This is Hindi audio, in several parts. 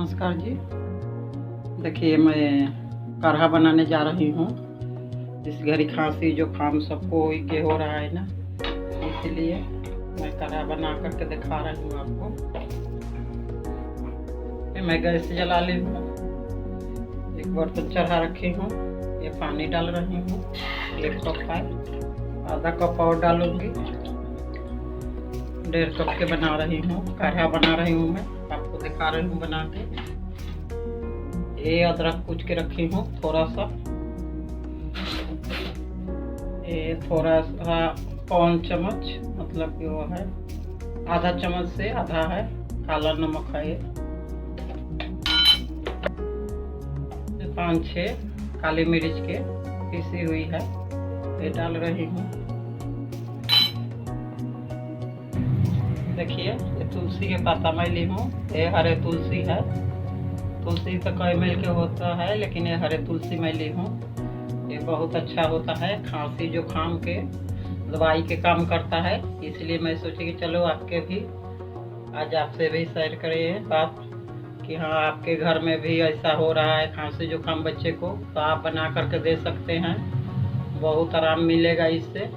नमस्कार जी। देखिए मैं काढ़ा बनाने जा रही हूँ। इस घड़ी खांसी जुकाम सबको के हो रहा है ना, इसलिए मैं काढ़ा बना करके दिखा रही हूँ आपको। मैं गैस जला ली हूँ, एक बर्तन चढ़ा रखी हूँ, ये पानी डाल रही हूँ 1 कप है, आधा कप और डालूंगी। 1.5 कप के बना रही हूँ, काढ़ा बना रही हूँ मैं, आपको दिखा रही हूँ बना के। ये अदरक कूच के रखी हूँ थोड़ा सा, ये थोड़ा सा पौन चम्मच, मतलब कि वो है आधा चम्मच से आधा है, काला नमक है। ये 5-6 काली मिर्च के पीसी हुई है, ये डाल रही हूँ। देखिए ये तुलसी के पत्ता मैं ली हूँ, ये हरे तुलसी है। तुलसी तो कई मिल के होता है, लेकिन ये हरे तुलसी मैं ली हूँ। ये बहुत अच्छा होता है, खांसी जुकाम के दवाई के काम करता है, इसलिए मैं सोची कि चलो आपके भी आज आपसे भी शेयर करें बात कि हाँ आपके घर में भी ऐसा हो रहा है खांसी जुकाम बच्चे को, तो आप बना करके दे सकते हैं, बहुत आराम मिलेगा इससे।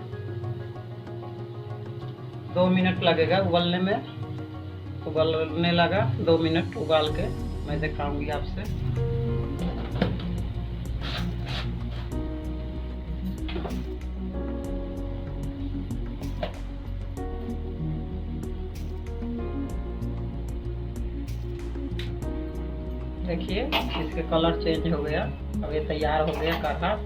2 मिनट लगेगा उबलने में, उबलने लगा 2 मिनट उबाल के मैं दिखाऊंगी आपसे। देखिए इसके कलर चेंज हो गया, अब ये तैयार हो गया काढ़ा।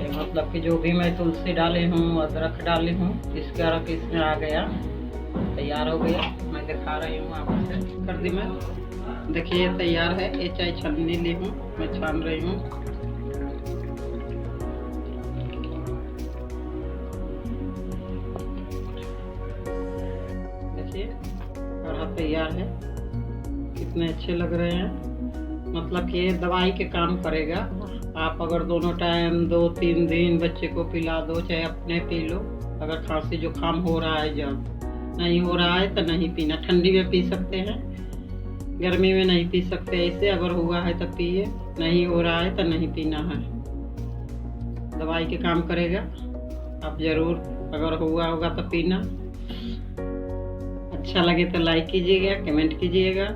मतलब कि जो भी मैं तुलसी डाली हूँ, अदरक डाली हूँ, इसके रख इसमें आ गया, तैयार हो गया। मैं दिखा रही हूँ आपसे, कर दी मैं। देखिए ये तैयार है, ये चाय छन्नी ली हूँ, मैं छान रही हूँ। देखिए काढ़ा तैयार है, कितने अच्छे लग रहे हैं। मतलब कि ये दवाई के काम करेगा। आप अगर दोनों टाइम 2-3 दिन बच्चे को पिला दो, चाहे अपने पी लो। अगर खांसी जुकाम हो रहा है, जब नहीं हो रहा है तो नहीं पीना, ठंडी में पी सकते हैं, गर्मी में नहीं पी सकते। ऐसे अगर हुआ है तो पिए, नहीं हो रहा है तो नहीं पीना है, दवाई के काम करेगा। आप ज़रूर अगर हुआ होगा तो पीना। अच्छा लगे तो लाइक कीजिएगा, कमेंट कीजिएगा।